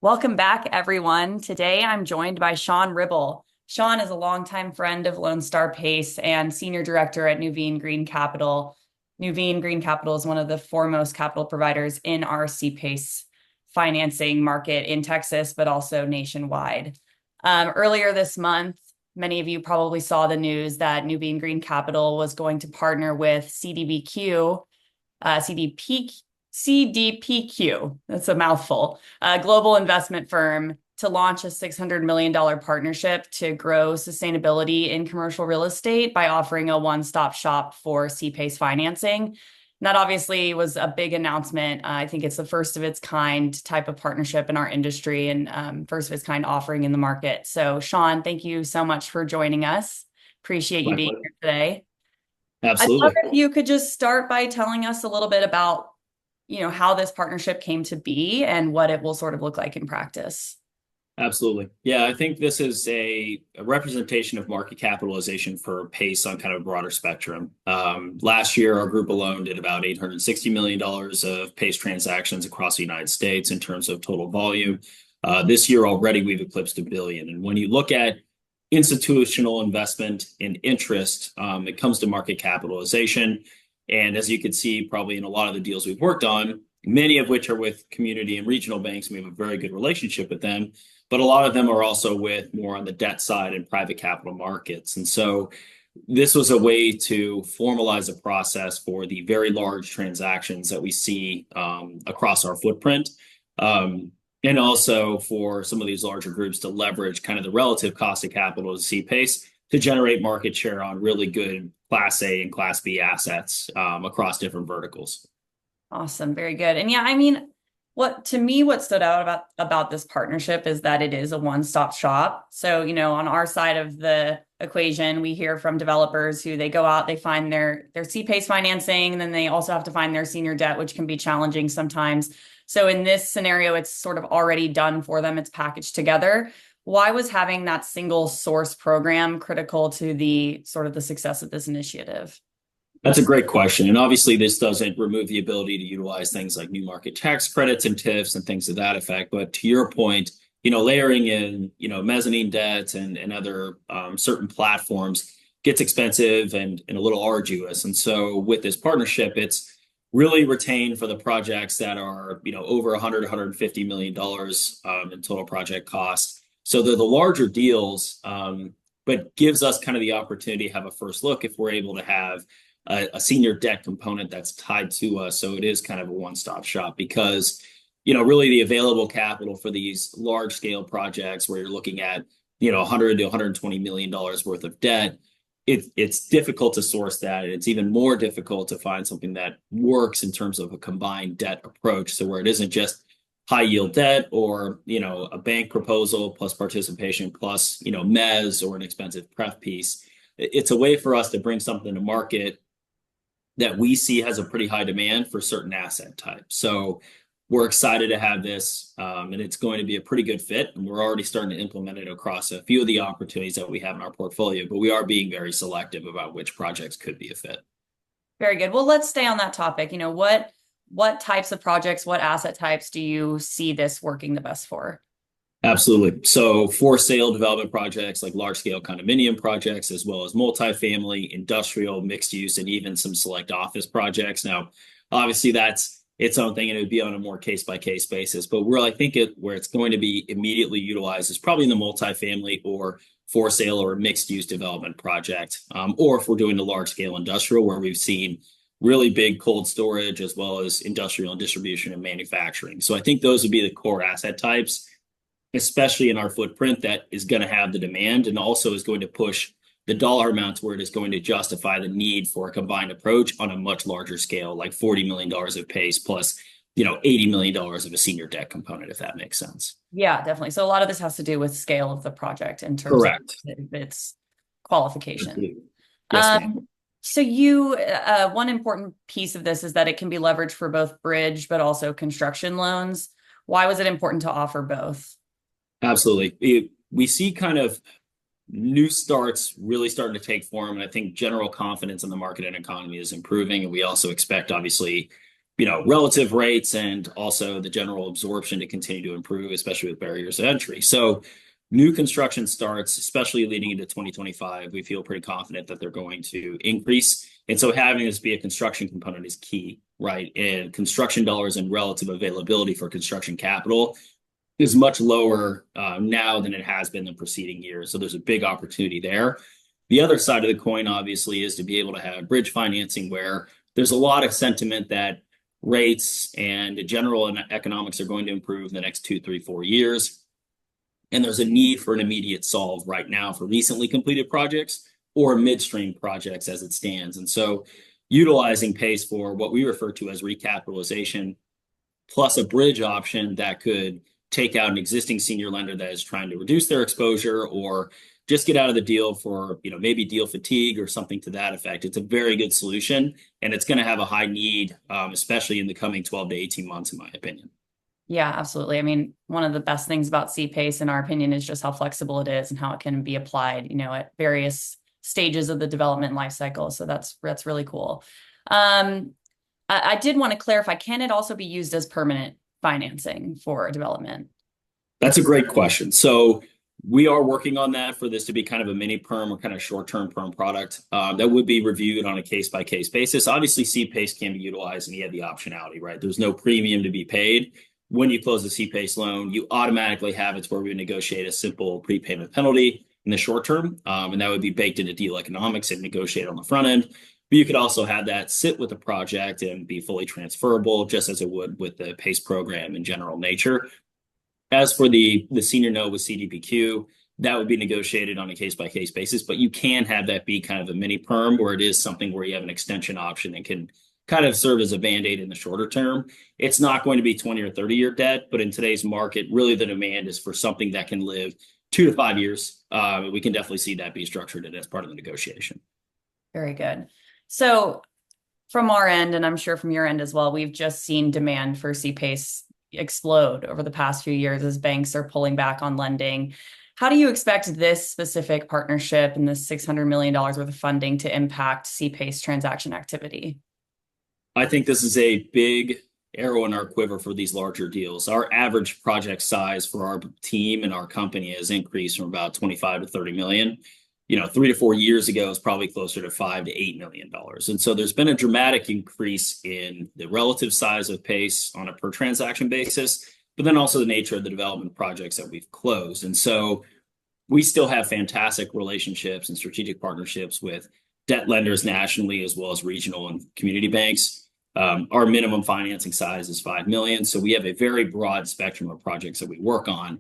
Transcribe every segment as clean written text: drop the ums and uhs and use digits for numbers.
Welcome back, everyone. Today I'm joined by Sean Ribble. Sean is a longtime friend of Lone Star Pace and senior director at Nuveen Green Capital. Nuveen Green Capital is one of the foremost capital providers in our C-PACE financing market in Texas, but also nationwide. Earlier this month, many of you probably saw the news that Nuveen Green Capital was going to partner with CDPQ, CDPQ, that's a mouthful, a global investment firm to launch a $600 million partnership to grow sustainability in commercial real estate by offering a one-stop shop for C-PACE financing. And that obviously was a big announcement. I think it's the first of its kind type of partnership in our industry and first of its kind offering in the market. So, Sean, thank you so much for joining us. Appreciate you My being pleasure. here today. I'd love Absolutely. if you could just start by telling us a little bit about how this partnership came to be and what it will sort of look like in practice. Absolutely. Yeah, I think this is a representation of market capitalization for PACE on kind of a broader spectrum. Last year, our group alone did about $860 million of PACE transactions across the United States in terms of total volume. This year already, we've eclipsed $1 billion. And when you look at institutional investment and interest, it comes to market capitalization. And as you can see, probably in a lot of the deals we've worked on, many of which are with community and regional banks, and we have a very good relationship with them. But a lot of them are also with more on the debt side and private capital markets. And so this was a way to formalize a process for the very large transactions that we see across our footprint. And also for some of these larger groups to leverage kind of the relative cost of capital to C-PACE to generate market share on really good Class A and Class B assets across different verticals. Awesome. Very good. And yeah, I mean, what stood out about this partnership is that it is a one-stop shop. So, on our side of the equation, we hear from developers who they go out, they find their C-PACE financing, and then they also have to find their senior debt, which can be challenging sometimes. So in this scenario, it's sort of already done for them. It's packaged together. Why was having that single source program critical to the sort of the success of this initiative? That's a great question. And obviously, this doesn't remove the ability to utilize things like new market tax credits and TIFs and things to that effect. But to your point, layering in, mezzanine debt and other certain platforms gets expensive and a little arduous. And so with this partnership, it's really retained for the projects that are, over 100, $150 million in total project cost. So they're the larger deals, but gives us kind of the opportunity to have a first look if we're able to have a senior debt component that's tied to us. So it is kind of a one-stop shop because, really the available capital for these large scale projects where you're looking at, 100 to $120 million worth of debt, it's difficult to source that. And it's even more difficult to find something that works in terms of a combined debt approach. So where it isn't just high yield debt or, a bank proposal plus participation plus, mezz or an expensive pref piece. It's a way for us to bring something to market that we see has a pretty high demand for certain asset types. So we're excited to have this, and it's going to be a pretty good fit. And we're already starting to implement it across a few of the opportunities that we have in our portfolio, but we are being very selective about which projects could be a fit. Very good. Well, let's stay on that topic. What types of projects, what asset types do you see this working the best for? Absolutely. So for sale development projects like large scale condominium projects, as well as multifamily, industrial, mixed use, and even some select office projects. Now, obviously that's its own thing and it would be on a more case by case basis. But where I think where it's going to be immediately utilized is probably in the multifamily or for sale or mixed use development project. Or if we're doing the large scale industrial where we've seen really big cold storage as well as industrial and distribution and manufacturing. So I think those would be the core asset types, especially in our footprint, that is going to have the demand and also is going to push the dollar amounts where it is going to justify the need for a combined approach on a much larger scale, like $40 million of PACE plus, $80 million of a senior debt component, if that makes sense. Yeah, definitely. So a lot of this has to do with scale of the project in terms of Correct. its qualification. Yes, ma'am. So one important piece of this is that it can be leveraged for both bridge, but also construction loans. Why was it important to offer both? Absolutely. We see kind of new starts really starting to take form. And I think general confidence in the market and economy is improving. And we also expect, obviously, relative rates and also the general absorption to continue to improve, especially with barriers to entry. So new construction starts, especially leading into 2025, we feel pretty confident that they're going to increase. And so having this be a construction component is key, right? And construction dollars and relative availability for construction capital is much lower now than it has been the preceding years. So there's a big opportunity there. The other side of the coin, obviously, is to be able to have bridge financing where there's a lot of sentiment that rates and general economics are going to improve in the next 2, 3, 4 years. And there's a need for an immediate solve right now for recently completed projects or midstream projects as it stands. And so utilizing PACE for what we refer to as recapitalization, plus a bridge option that could take out an existing senior lender that is trying to reduce their exposure or just get out of the deal for, maybe deal fatigue or something to that effect. It's a very good solution, and it's going to have a high need, especially in the coming 12 to 18 months, in my opinion. Yeah, absolutely. I mean, one of the best things about CPACE, in our opinion, is just how flexible it is and how it can be applied, at various stages of the development life cycle. So that's really cool. I did want to clarify, can it also be used as permanent financing for development? That's a great question. So we are working on that for this to be kind of a mini perm or kind of short-term perm product that would be reviewed on a case-by-case basis. Obviously, CPACE can be utilized and you have the optionality, right? There's no premium to be paid. When you close a CPACE loan, you automatically have it's where we negotiate a simple prepayment penalty in the short term. And that would be baked into deal economics and negotiate on the front end. But you could also have that sit with the project and be fully transferable, just as it would with the PACE program in general nature. As for the senior note with CDPQ, that would be negotiated on a case-by-case basis, but you can have that be kind of a mini perm where it is something where you have an extension option and can kind of serve as a Band-Aid in the shorter term. It's not going to be 20 or 30-year debt, but in today's market, really the demand is for something that can live 2 to 5 years. We can definitely see that be structured as part of the negotiation. Very good. So from our end, and I'm sure from your end as well, we've just seen demand for CPACE explode over the past few years as banks are pulling back on lending. How do you expect this specific partnership and this $600 million worth of funding to impact CPACE transaction activity? I think this is a big arrow in our quiver for these larger deals. Our average project size for our team and our company has increased from about 25 to 30 million. 3 to 4 years ago, it's probably closer to $5 to $8 million. And so there's been a dramatic increase in the relative size of PACE on a per transaction basis, but then also the nature of the development projects that we've closed. And so we still have fantastic relationships and strategic partnerships with debt lenders nationally, as well as regional and community banks. Our minimum financing size is 5 million. So we have a very broad spectrum of projects that we work on.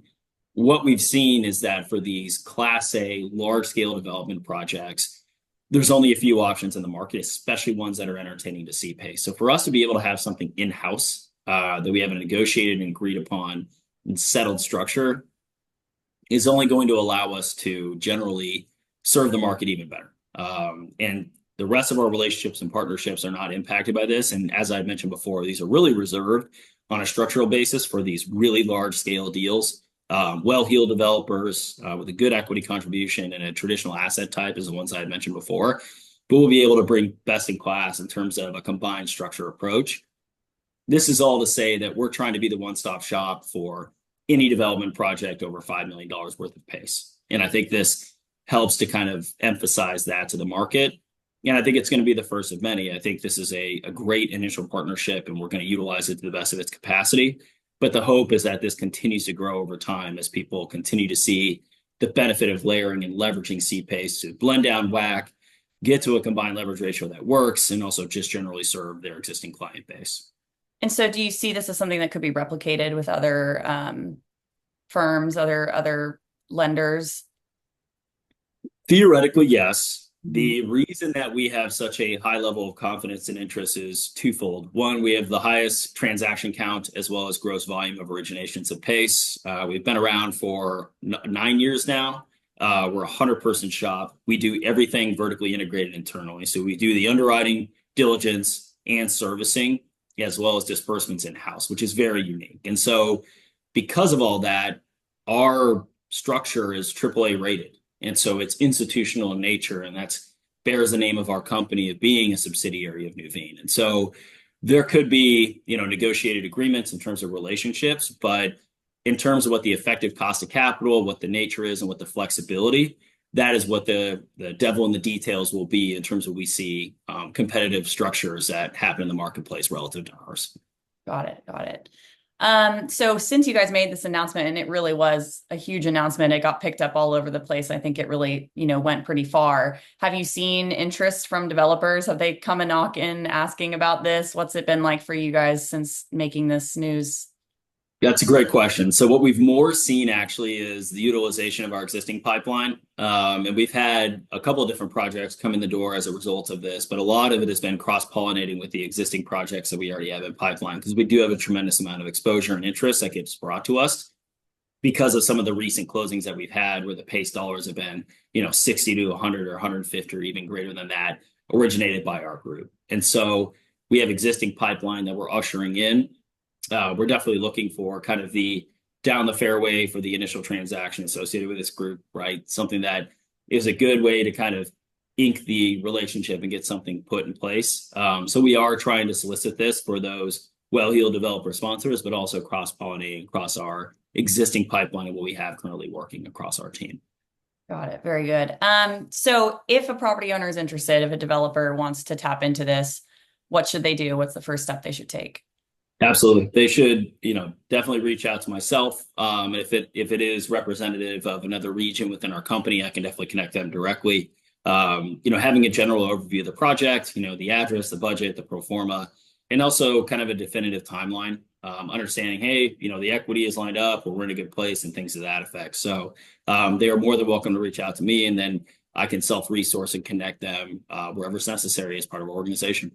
What we've seen is that for these Class A large scale development projects, there's only a few options in the market, especially ones that are entertaining to CPACE. So for us to be able to have something in-house that we have a negotiated and agreed upon and settled structure is only going to allow us to generally serve the market even better. And the rest of our relationships and partnerships are not impacted by this. And as I mentioned before, these are really reserved on a structural basis for these really large scale deals. Well-heeled developers with a good equity contribution and a traditional asset type is the ones I had mentioned before, but we'll be able to bring best in class in terms of a combined structure approach. This is all to say that we're trying to be the one-stop shop for any development project over $5 million worth of PACE. And I think this helps to kind of emphasize that to the market. And I think it's going to be the first of many. I think this is a great initial partnership, and we're going to utilize it to the best of its capacity. But the hope is that this continues to grow over time as people continue to see the benefit of layering and leveraging CPACE to blend down WACC, get to a combined leverage ratio that works, and also just generally serve their existing client base. And so do you see this as something that could be replicated with other firms, other lenders? Theoretically, yes. The reason that we have such a high level of confidence and interest is twofold. One, we have the highest transaction count as well as gross volume of originations at PACE. We've been around for 9 years now. We're a 100-person shop. We do everything vertically integrated internally. So we do the underwriting, diligence, and servicing, as well as disbursements in-house, which is very unique. And so because of all that, our structure is AAA rated. And so it's institutional in nature, and that's bears the name of our company of being a subsidiary of Nuveen. And so there could be, negotiated agreements in terms of relationships, but in terms of what the effective cost of capital, what the nature is, and what the flexibility, that is what the devil in the details will be in terms of we see competitive structures that happen in the marketplace relative to ours. Got it. Got it. So since you guys made this announcement, and it really was a huge announcement, it got picked up all over the place. I think it really, went pretty far. Have you seen interest from developers? Have they come and knock in asking about this? What's it been like for you guys since making this news? That's a great question. So what we've more seen actually is the utilization of our existing pipeline. And we've had a couple of different projects come in the door as a result of this, but a lot of it has been cross-pollinating with the existing projects that we already have in pipeline, because we do have a tremendous amount of exposure and interest that gets brought to us because of some of the recent closings that we've had where the PACE dollars have been, 60 to 100 or 150 or even greater than that, originated by our group. And so we have existing pipeline that we're ushering in. We're definitely looking for kind of the down the fairway for the initial transaction associated with this group, right? Something that is a good way to kind of ink the relationship and get something put in place. So we are trying to solicit this for those well-heeled developer sponsors, but also cross-pollinating across our existing pipeline of what we have currently working across our team. Got it. Very good. So if a property owner is interested, if a developer wants to tap into this, what should they do? What's the first step they should take? Absolutely. They should, definitely reach out to myself. If it is representative of another region within our company, I can definitely connect them directly. Having a general overview of the project, the address, the budget, the pro forma, and also kind of a definitive timeline, understanding, hey, the equity is lined up, or we're in a good place and things to that effect. So they are more than welcome to reach out to me, and then I can self-resource and connect them wherever's necessary as part of our organization.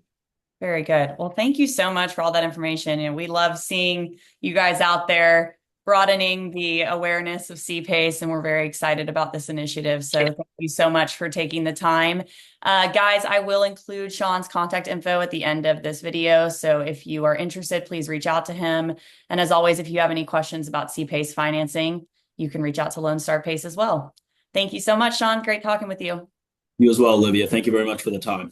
Very good. Well, thank you so much for all that information. And we love seeing you guys out there broadening the awareness of CPACE, and we're very excited about this initiative. So thank you so much for taking the time. Guys, I will include Sean's contact info at the end of this video. So if you are interested, please reach out to him. And as always, if you have any questions about CPACE financing, you can reach out to Lone Star PACE as well. Thank you so much, Sean. Great talking with you. You as well, Olivia. Thank you very much for the time.